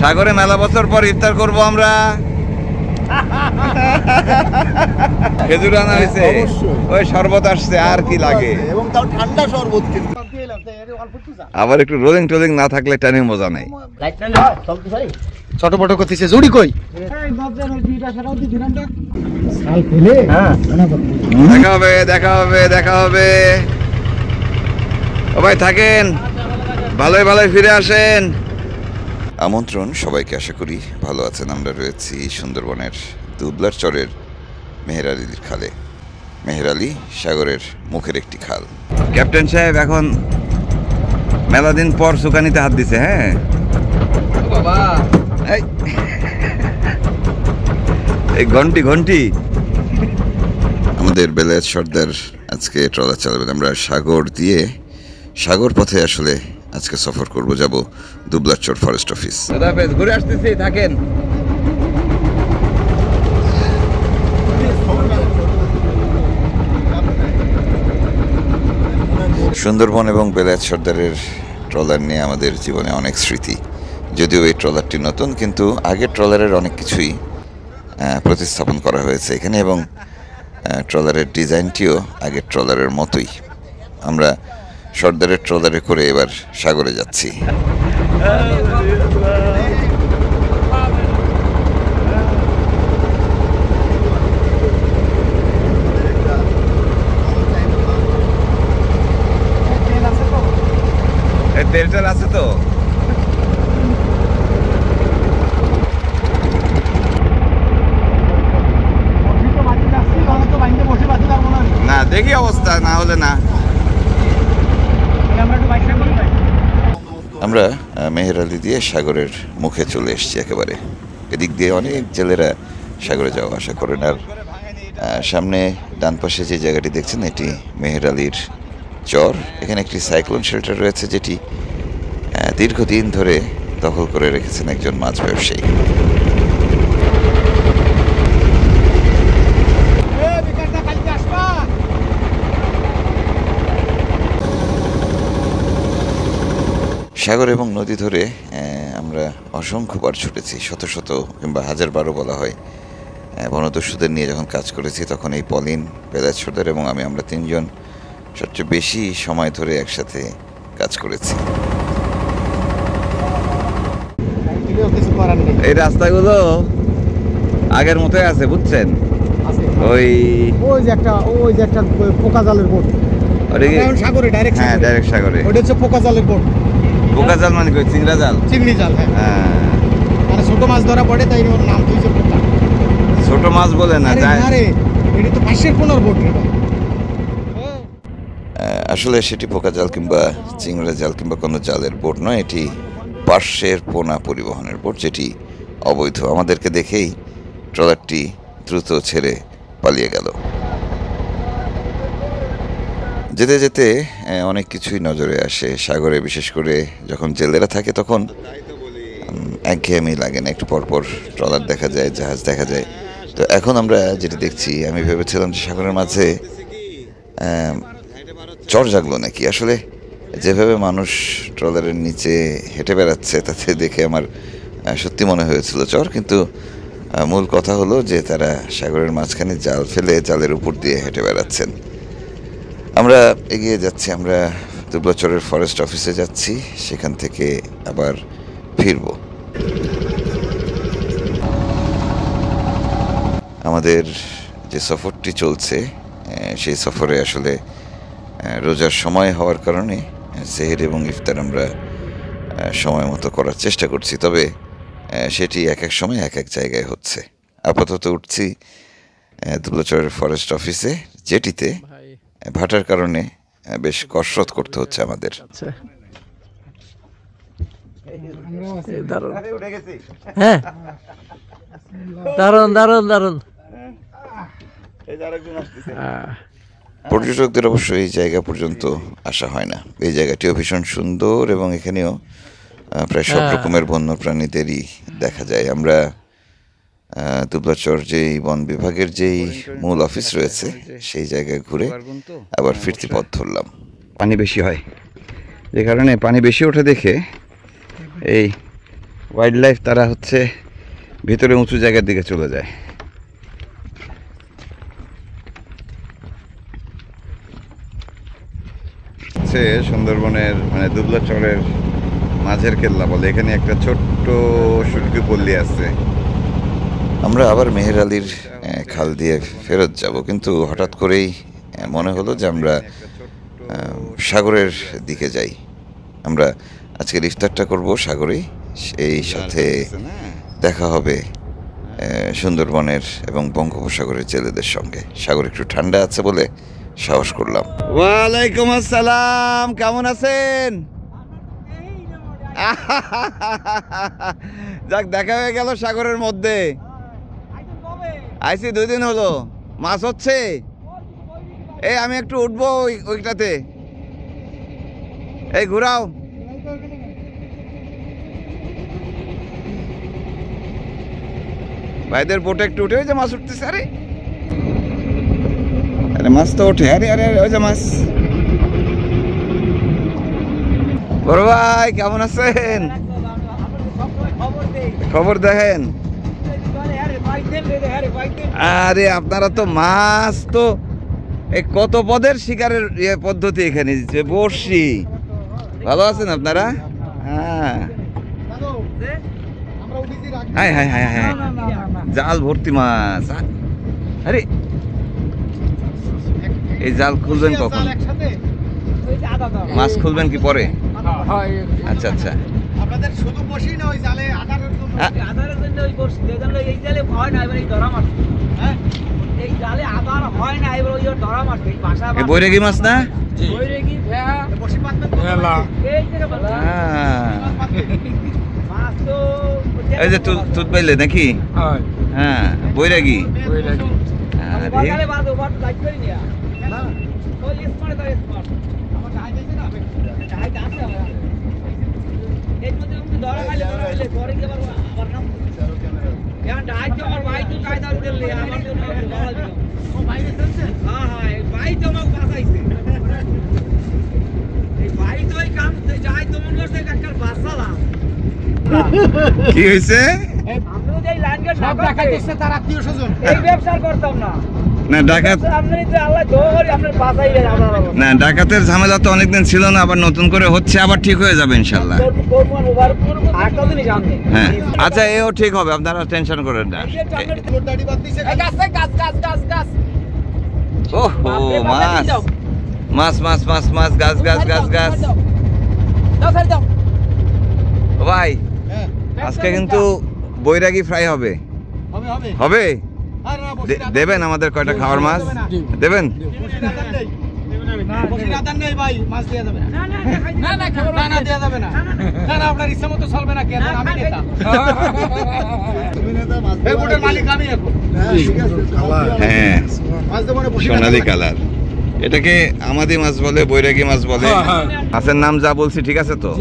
সাগরে মেলা বছর পর ইফতার করব আমরা। খেজুর আনা হয়েছে, ওই শরবত আসছে, আর কি লাগে। এবং তাও ঠান্ডা শরবত। কিন্তু আবার একটু রোলিং টোলিং না থাকলে টানে মজা নেই। ছোট বড় করতেছে জুড়ি কই দেখা হবে, দেখা হবে, দেখা হবে। ও ভাই থাকেন, ভালোই ভালোই ফিরে আসেন। আমন্ত্রণ সবাইকে, আশা করি ভালো আছেন। আমরা রয়েছি সুন্দরবনের দুবলার চরের মেহের আলীর খালে। মেহের আলী সাগরের মুখের একটি খাল। ক্যাপ্টেন সাহেব এখন মেলা দিন পর সুকানিতে হাত দিছে। হ্যাঁ বাবা, এই ঘন্টি ঘন্টি। আমাদের বেলায়েত সর্দার আজকে ট্রলার চালাবেন। আমরা সাগর দিয়ে সাগর পথে আসলে আজকে সফর করব, যাব দুবলারচর ফরেস্ট অফিস। ঘুরে আসতেছি, থাকেন। সুন্দরবন এবং বেলায়েত সর্দারের ট্রলার নিয়ে আমাদের জীবনে অনেক স্মৃতি। যদিও এই ট্রলারটি নতুন, কিন্তু আগের ট্রলারের অনেক কিছুই প্রতিস্থাপন করা হয়েছে এখানে, এবং ট্রলারের ডিজাইনটিও আগের ট্রলারের মতোই। আমরা সর্দারের ট্রলারে করে এবার সাগরে যাচ্ছি। তেল টেল আছে তো? না দেখি অবস্থা, না হলে না। আমরা মেহের আলী দিয়ে সাগরের মুখে চলে এসেছি একেবারে। এদিক দিয়ে অনেক জেলেরা সাগরে যাওয়া আসা করেন। আর সামনে ডান পাশে যে জায়গাটি দেখছেন, এটি মেহের আলীর চর। এখানে একটি সাইক্লোন শেল্টার রয়েছে, যেটি দীর্ঘদিন ধরে দখল করে রেখেছেন একজন মাছ ব্যবসায়ী। সাগর এবং নদী ধরে আমরা অসংখ্যবার ছুটেছি, শত শত কিংবা হাজার বারো বলা হয়। বনদস্যুদের নিয়ে যখন কাজ করেছি, তখন এই পলিন, বেলায়েত সর্দার এবং আমরা তিনজন সবচেয়ে বেশি সময় ধরে একসাথে কাজ করেছি। এই রাস্তাগুলো আগের মতোই আছে, বুঝছেন? ওই যে একটা পোকা জালের বোট, সাগরে ডাইরেক্ট। হ্যাঁ, ডাইরেক্ট সাগরে। ওটা হচ্ছে পোকা জালের বোট। পোকা জাল মানে কি? চিংড়া জাল। চিংড়ি জাল, হ্যাঁ। মানে ছোট মাছ ধরা পড়ে, তাই ওর নাম দিয়েছে পোকা। ছোট মাছ বলে না, আরে এটা তো পাশের কোনার বোট। আসলে সেটি পোকা জাল কিংবা চিংড়া জাল কিংবা কোনো জালের বোট নয়, এটি পার্শ্বের পোনা পরিবহনের বোট, যেটি অবৈধ। আমাদেরকে দেখেই ট্রলারটি দ্রুত ছেড়ে পালিয়ে গেল। যেতে যেতে অনেক কিছুই নজরে আসে সাগরে, বিশেষ করে যখন জেলেরা থাকে তখন একঘেয়েমি লাগে না, একটু পরপর ট্রলার দেখা যায়, জাহাজ দেখা যায়। তো এখন আমরা যেটা দেখছি, আমি ভেবেছিলাম যে সাগরের মাঝে চর জাগলো নাকি। আসলে যেভাবে মানুষ ট্রলারের নিচে হেঁটে বেড়াচ্ছে, তাতে দেখে আমার সত্যি মনে হয়েছিল চর। কিন্তু মূল কথা হলো যে তারা সাগরের মাঝখানে জাল ফেলে জালের উপর দিয়ে হেঁটে বেড়াচ্ছেন। আমরা এগিয়ে যাচ্ছি, আমরা দুবলাচরের ফরেস্ট অফিসে যাচ্ছি, সেখান থেকে আবার ফিরব। আমাদের যে সফরটি চলছে, সেই সফরে আসলে রোজার সময় হওয়ার কারণে সেহর এবং ইফতার আমরা সময় মতো করার চেষ্টা করছি, তবে সেটি এক এক সময় এক এক জায়গায় হচ্ছে। আপাতত উঠছি দুবলাচরের ফরেস্ট অফিসে, যেটিতে ভাটার কারণে বেশ কসরত করতে হচ্ছে আমাদের। হ্যাঁ, দারুন দারুন দারুন। পর্যটকদের অবশ্য এই জায়গা পর্যন্ত আসা হয় না। এই জায়গাটিও ভীষণ সুন্দর, এবং এখানেও প্রায় সব রকমের বন্যপ্রাণীদেরই দেখা যায়। আমরা দুবলাচর যেই বন বিভাগের যেই মূল অফিস রয়েছে, সেই জায়গায় ঘুরে আবার ফিরতি পথ ধরলাম। পানি বেশি হয়, যে কারণে পানি বেশি ওঠে দেখে এই ওয়াইল্ড লাইফ তারা হচ্ছে ভিতরে উঁচু জায়গার দিকে চলে যায়। হচ্ছে সুন্দরবনের মানে দুবলাচরের মাঝের কেল্লা বলে, এখানে একটা ছোট্ট সুটকি পল্লী আছে। আমরা আবার মেহের আলীর খাল দিয়ে ফেরত যাব, কিন্তু হঠাৎ করেই মনে হলো যে আমরা সাগরের দিকে যাই। আমরা আজকের ইফতারটা করব সাগরেই, সেই সাথে দেখা হবে সুন্দরবনের এবং বঙ্গোপসাগরের জেলেদের সঙ্গে। সাগর একটু ঠান্ডা আছে বলে সাহস করলাম। ওয়ালাইকুম আসসালাম, কেমন আছেন? যাক, দেখা হয়ে গেল সাগরের মধ্যে। আইসি 2 দিন হলো। মাছ হচ্ছে? এই আমি একটু উঠবো ওইটাতে, এই ঘুরাও। ভাইদের বোটে একটু উঠে, ওই যে মাছ উঠতেছে। আরে আরে মাছ তো ওঠে। আরে আরে ওই যে মাছ। বড় ভাই কেমন আছেন? খবর দেখেন। আরে আপনারা তো মাছ তো কত পদের শিকারের পদ্ধতি এখানে বর্ষি। ভালো আছেন আপনারা? হ্যাঁ, হাই হাই হাই হাই, জাল ভর্তি মাছ। আরে এই জাল খুলবেন কখন? মাছ খুলবেন কি পরে? আচ্ছা আচ্ছা। আপনাদের শুধু বসি না, ওই জালে আধারের জন্য ওই বসি, এই জালে হয় না, এবার এই ধরা মাছ। হ্যাঁ, এই জালে আধার হয় না, এবার ওই ধরা মাছ। এই ভাষা এই বৈরাগী মাছ না? বৈরাগী বসি পাতবেন এই যে মাছ তো এই যে তুত পাইলে নাকি? হ্যাঁ, বৈরাগী। বাগালে বাদ ওভার লাইক করি না না, ওই স্মার্ট দাও স্মার্ট। আমার ডাই দিছে না, ডাই আছে আমার এই মধ্যে তুমি ধরা খাইলে পরে কি আবার নাম এখন ডাই তো আমার ভাই তো কায়দা দিলে আমার তো ধরা দিল। ও ভাই দিছে? হ্যাঁ হ্যাঁ, ভাই তো আমাকে বাঁচাইছে। এই ভাই তো এই কাম যাই তো মন করছে একটা বাঁচালা। কি হইছে? আমরা যে লাইন গেট সব দেখাইতেছে তার আত্মীয় স্বজন। এই ব্যবসা করতাম না। না ডাকাত, আপনি তো আল্লাহ ধরে আপনার বাঁচাইলেন আপনারা। না ডাকাতের ঝামেলা তো অনেকদিন ছিল না, আবার নতুন করে হচ্ছে, আবার ঠিক হয়ে যাবে ইনশাআল্লাহ। হ্যাঁ আচ্ছা, এও ঠিক হবে, আপনারা টেনশন করেন না। ওহো, মাছ মাছ মাছ মাছ মাছ, গাছ গাছ গাছ গাছ। ও ভাই, আজকে কিন্তু বৈরাগী ফ্রাই হবে। হবে? দেবেন আমাদের কয়টা খাওয়ার মাছ দেবেন? হ্যাঁ, সোনালী কালার। এটাকে আমাদি মাছ বলে, বৈরাগী মাছ বলে। মাছের নাম যা বলছি ঠিক আছে তো?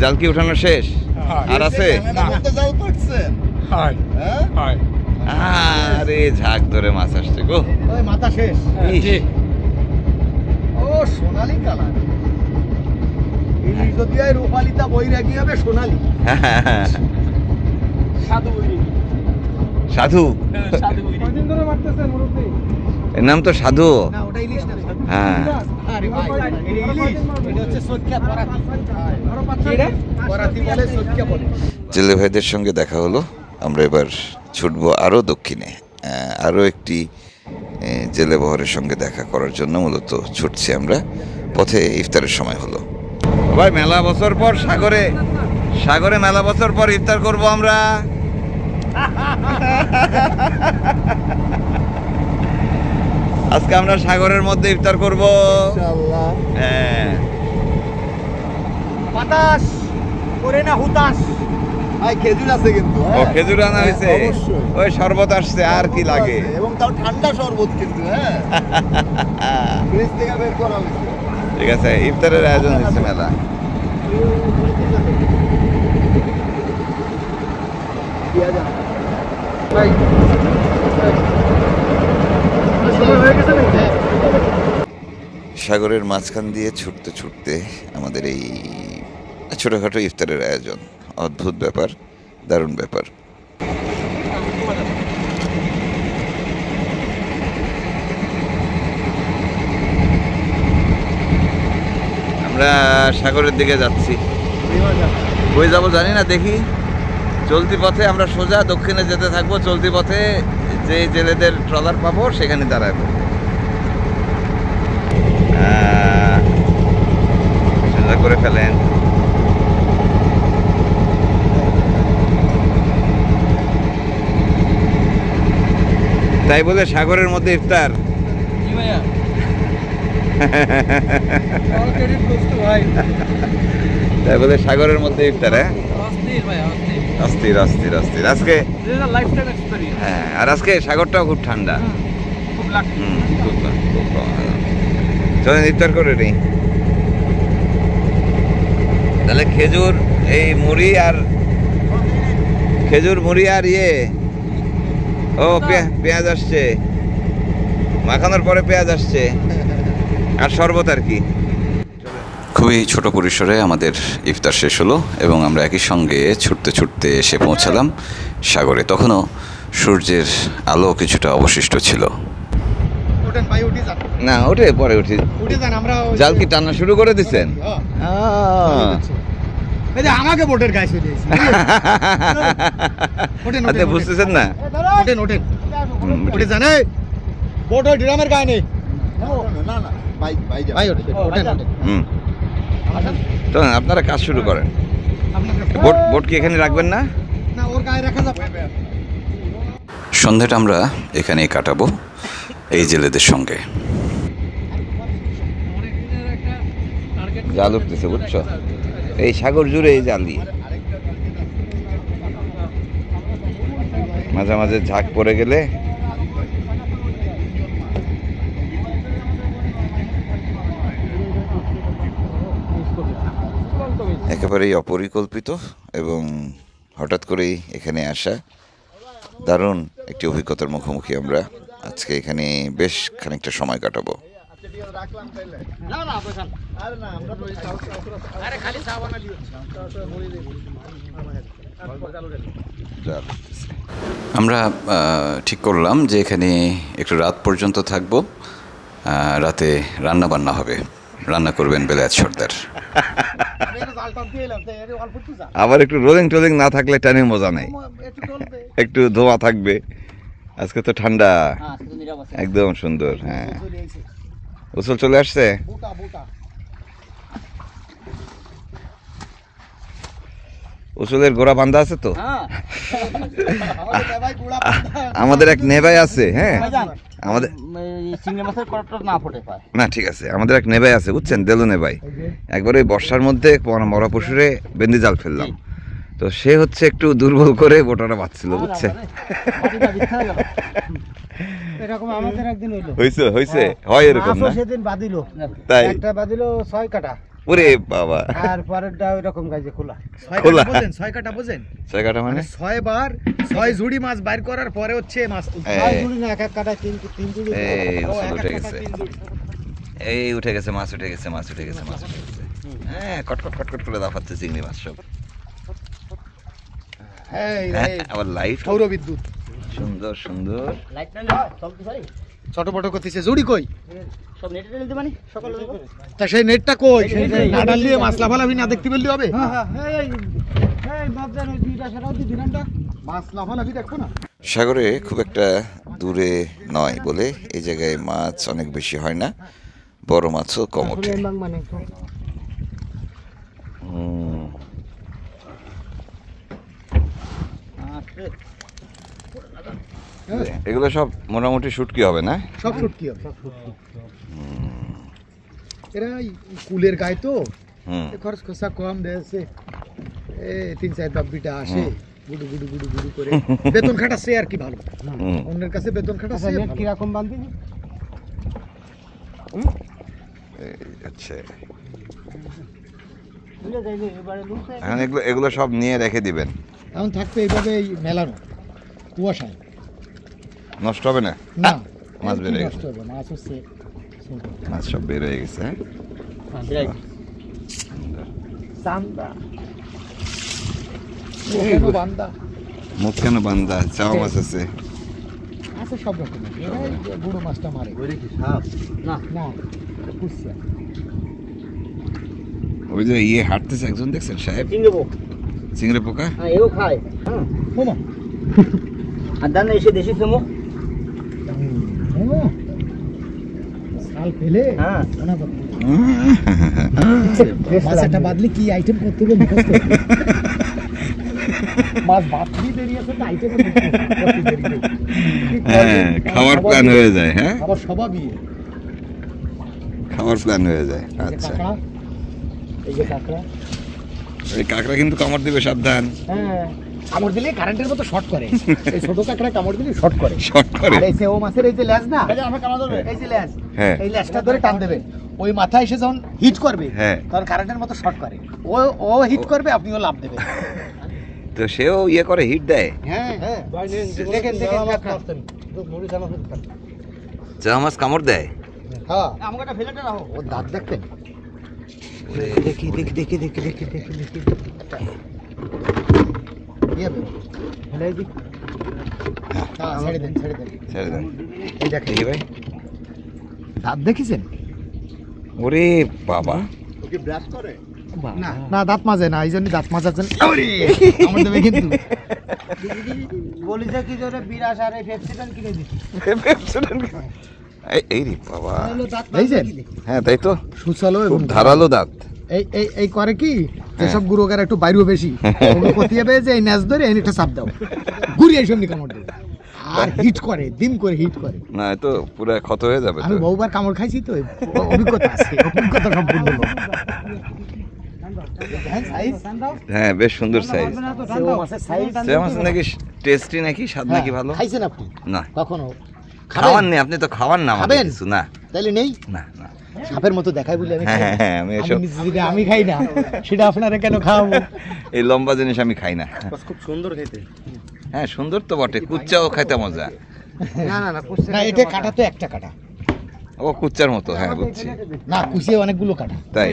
জাল কি উঠানো শেষ? আর আছে? আরে ঝাঁক ধরে মাছ আসছে গো। মাথা শেষ। ও সোনালী কালার। যদি রূপালিতা বৈরাগী হবে সোনালী। সাধু বৈরাগী। সাধু? কয়দিন ধরে মারতেছেন মুরব্বি? এর নাম তো সাধু। না, ওটা ইলিশ না। হ্যাঁ, আরে ভাই, এটা ইলিশ। এটা হচ্ছে সটকা পরাতি। এটা পরাতি বলে, সটকা বলে। জেলে ভাইদের সঙ্গে দেখা হলো। আমরা এবার ছুটবো আরও দক্ষিণে, আরও একটি জেলে বহরের সঙ্গে দেখা করার জন্য মূলত ছুটছি আমরা। পথে ইফতারের সময় হলো। ভাই মেলা বছর পর সাগরে মেলা বছর পর ইফতার করব আমরা। আজকে আমরা সাগরের মধ্যে ইফতার করব ইনশাআল্লাহ। হ্যাঁ, বাতাস করে না হুতাশ। ভাই খেজুর আছে কিন্তু। ও খেজুর আনা হয়েছে, অবশ্যই। ওই শরবত আসছে, আর কি লাগে? এবং তাও ঠান্ডা শরবত কিন্তু। হ্যাঁ, ফ্রিজ থেকে বের করা হয়েছে। ঠিক আছে, ইফতারের আয়োজন হচ্ছে মেলা। সাগরের মাঝখান দিয়ে ছুটতে ছুটতে আমাদের এই ছোটোখাটো ইফতারের আয়োজন। অদ্ভুত ব্যাপার, দারুণ ব্যাপার। আমরা সাগরের দিকে যাচ্ছি, কই যাবো জানি না, দেখি। চলতি পথে আমরা সোজা দক্ষিণে যেতে থাকবো, চলতি পথে যে জেলেদের ট্রলার পাবো সেখানে দাঁড়াবো। সোজা করে ফেলেন। তাই বলে সাগরের মধ্যে ইফতার? তাই বলে সাগরের মধ্যে ইফতার? হ্যাঁ, অস্থির অস্থির অস্থির আজকে। হ্যাঁ, আর আজকে সাগরটাও খুব ঠান্ডা। চলেন ইফতার করে নিই তাহলে। খেজুর, এই মুড়ি আর খেজুর মুড়ি আর ও পেঁয়াজ আসছে, মাখানোর পরে পেঁয়াজ আসছে, আর শরবত আর কি। খুবই ছোট পরিসরে আমাদের ইফতার শেষ হলো এবং আমরা একই সঙ্গে ছুটতে ছুটতে এসে পৌঁছালাম সাগরে। তখনও সূর্যের আলো কিছুটা অবশিষ্ট ছিল। না, ওঠে পরে উঠি। জাল কি টানা শুরু করে দিচ্ছেন? আমাকে বোটের গায়ে বুঝতেছেন না? জানে বোট ওই ড্রামের গায়ে নেই। আপনারা কাজ শুরু করেন। বোট কি এখানে রাখবেন না? সন্ধ্যাটা আমরা এখানেই কাটাবো এই জেলেদের সঙ্গে। জাল উঠতেছে, বুঝছো? এই সাগর জুড়ে এই জাল দিয়ে মাঝে মাঝে ঝাঁক পড়ে গেলে একেবারেই অপরিকল্পিত এবং হঠাৎ করেই এখানে আসা। দারুণ একটি অভিজ্ঞতার মুখোমুখি আমরা আজকে। এখানে বেশ খানিকটা সময় কাটাবো। আমরা ঠিক করলাম যে এখানে একটু রাত পর্যন্ত থাকবো। রাতে রান্না বান্না হবে, রান্না করবেন বেলায়েত সর্দার। আবার একটু রোলিং টোলিং না থাকলে টানে মজা নেই, একটু ধোয়া থাকবে। আজকে তো ঠান্ডা, একদম সুন্দর। হ্যাঁ, উসুল চলে আসছে। উসুলের গোড়া বান্ধা আছে তো। আমাদের এক নেভাই আছে। হ্যাঁ, আমাদের না, ঠিক আছে, আমাদের এক নেভাই আছে, বুঝছেন, দেলু নেভাই। একবার ওই বর্ষার মধ্যে মরা পশুরে বেন্দি জাল ফেললাম, তো সে হচ্ছে একটু দুর্বল করে বোটাটা বাঁচছিল, বুঝছেন। এরকম আমাদের একদিন হইলো, হইছে হয় এরকম না? সেদিন বাদিল, তাই একটা বাদিল 6 কাটা। ওরে বাবা! আর পরেরটা ওইরকম গাইছে খোলা। 6 কাটা বোঝেন? 6 কাটা মানে 6 বার 6 ঝুড়ি মাছ বাইর করার পরে হচ্ছে মাছ তুলতে। 6 ঝুড়ি না, এক এক কাটা 3 ঝুড়ি। এই উঠে গেছে, এই উঠে গেছে, মাছ উঠে গেছে, মাছ উঠে গেছে, মাছ উঠে গেছে। হ্যাঁ, কটকট কটকট করে দাফাচ্ছে চিংড়ি মাছ সব। আবার লাইট, সৌর বিদ্যুৎ, সুন্দর সুন্দর। লাইট না সব কি পারি ছোট করতেছে। জুড়ি কই? সব নেটে ঢেলতে মানে সকালে দেব। তা সেই নেটটা কই? না ডাললে মাছ লাফালাফি না দেখতে পেলে হবে? এই বাপজান ওই দুইটা সারাও দি দিনানটা মাছ লাফালাফি দেখো না। সাগরে খুব একটা দূরে নয় বলে এই জায়গায় মাছ অনেক বেশি হয় না, বড় মাছও কম ওঠে। এগুলো সব মোটামুটি শুটকি হবে না? সব শুটকি হবে, সব শুটকি। এরা কুলের গায়ে তো খরচ খরচা কম দেছে। 3-4 বাব্বিটা আসে, গুডু গুডু গুডু গুডু করে বেতন খাটাচ্ছে আর কি। ভালো, অন্যের কাছে বেতন খাটাচ্ছে। নেট কি রকম বাঁধবি? আচ্ছা, এখন এগুলো সব নিয়ে রেখে দিবেন। এখন থাকবে এইভাবে মেলানো কুয়াশায়, নষ্ট হবে না? না, মাছ বের হয়ে নষ্ট হবে। মাছ হচ্ছে, মাছ সব বের হয়ে গেছে। চান্দা কেন বান্দা মুখ কেন বান্দা? চাওয়া মাছ আছে। আছে সব রকমের। এরাই যে বুড়ো মাছটা মারে। না না কুচিয়া। ওই যে ইয়ে হাঁটতেছে একজন, দেখছেন সাহেব? চিংড়ি পোকা। হ্যাঁ এও খায়। হ্যাঁ ওমা আর দান এসে দেশি সেমো। ওমা সাল ফেলে হ্যাঁ ওনা করতে মাছটা বাদলি কি আইটেম করতে হবে মুখস্থ। মাছ বাদলি দেরি আছে তো আইটেম করতে দেরি। হ্যাঁ, খাওয়ার প্ল্যান হয়ে যায়। হ্যাঁ, আবার স্বভাবই খাওয়ার প্ল্যান হয়ে যায়। আচ্ছা, কাঁকড়া, এই যে কাঁকড়া। এই কাঁকড়া কিন্তু কামড় দিবে, সাবধান। হ্যাঁ, কামড় দিলে কারেন্টের মতো শর্ট করে। এই ছোট কাঁকড়া কামড় দিলে শর্ট করে। শর্ট করে। আর এই সেও মাছের এই যে লেজ না, এই যে লেজ, হ্যাঁ, এই লেজটা ধরে টান দেবে। ওই মাথা এসে যখন হিট করবে, হ্যাঁ, তখন কারেন্টের মতো শর্ট করে। ও হিট করবে, আপনিও লাভ দেবেন। তো সেও ইয়ে করে, হিট দেয়। হ্যাঁ হ্যাঁ, দেখেন চা মাছ কামড় দেয়। হ্যাঁ, আমাকে ফেলেটা রাখো। ও দাঁত দেখতেন। দেখি ছেড়ে দেন। ছেড়ে দেন। এই দেখেন দেখি ভাই, দাঁত দেখেছেন? ওরে বাবা, না দাঁত মাজে না, এই জন্য দাঁত মাজাচ্ছেন। আমার দেবে কিন্তু বলিছে কি জোরে বিরাস আর এই পেপসিডেন্ট কিনে দিছি। এই রে বাবা, দেখছেন? হ্যাঁ তাই তো, সুচালো খুব ধারালো দাঁত। এই করে কি, যেসব গুরুগার একটু বাইরেও বেশি ওগুলো কতিয়ে পেয়ে যে এই ন্যাচ ধরে এই একটা চাপ দাও, ঘুরিয়ে এসব কামড় দেবে আর হিট করে, দিন করে হিট করে। না, এ তো পুরো ক্ষত হয়ে যাবে। আমি বহুবার কামড় খাইছি তো, অভিজ্ঞতা আছে, অভিজ্ঞতা সম্পূর্ণ। হ্যাঁ, বেশ সুন্দর সাইজ। সাইজ মাছ নাকি টেস্টি, নাকি স্বাদ নাকি ভালো? খাইছেন আপনি? না, কখনো খাওয়ার নেই। আপনি তো খাওয়ার না, আমাদের কিছু না। তাইলে নেই, না না, সাপের মতো দেখাই বলে আমি খাই না। হ্যাঁ, আমি এসব যেটা আমি খাই না সেটা আপনারা কেন খাওয়াবো? এই লম্বা জিনিস আমি খাই না। খুব সুন্দর খেতে। হ্যাঁ, সুন্দর তো বটে, কুচ্চাও খাইতে মজা। না, এটা কাটা তো একটা কাটা। ও কুচ্চার মতো, হ্যাঁ বুঝছি। না, কুচিয়ে অনেকগুলো কাটা। তাই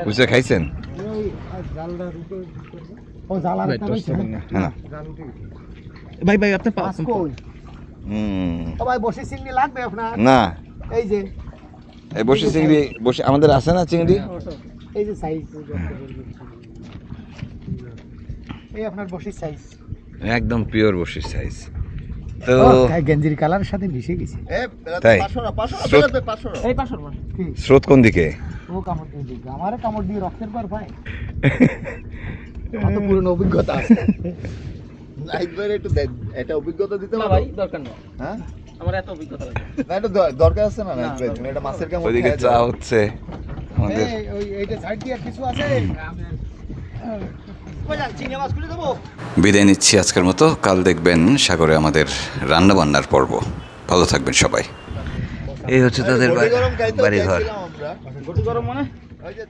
কুচে খাইছেন? ও জাল আর একটা রয়েছে। হ্যাঁ, ভাই আপনি পাঁচ কই? ও ভাই, বসে চিংড়ি লাগবে আপনার? না, এই যে এই বসে চিংড়ি, বসে আমাদের আছে না চিংড়ি। এই যে সাইজ, এই আপনার বসির সাইজ, একদম পিওর বসির সাইজ। তো গেঞ্জির কালারের সাথে মিশে গেছে। তাই এই পাশর মাছ। স্রোত কোন দিকে? ও কামড় দিয়ে দিবে, আমারে কামড় দিয়ে রক্তের পর ভাই। কত পুরনো অভিজ্ঞতা আছে। একবার একটু এটা অভিজ্ঞতা দিতে না পারো? ভাই দরকার নেই। হ্যাঁ, আমার এত অভিজ্ঞতা লাগে না এটা দরকার আছে না? এটা মাছের কেমন ওইদিকে চা হচ্ছে আমাদের। ওই এইটা সাইড দিয়ে কিছু আছে। চিংড়ি মাছ খুলে দেবো। বিদায় নিচ্ছি আজকের মতো। কাল দেখবেন সাগরে আমাদের রান্না বান্নার পর্ব। ভালো থাকবেন সবাই। এই হচ্ছে তাদের বাড়ি ঘর। আমরা গরম মানে ওই যে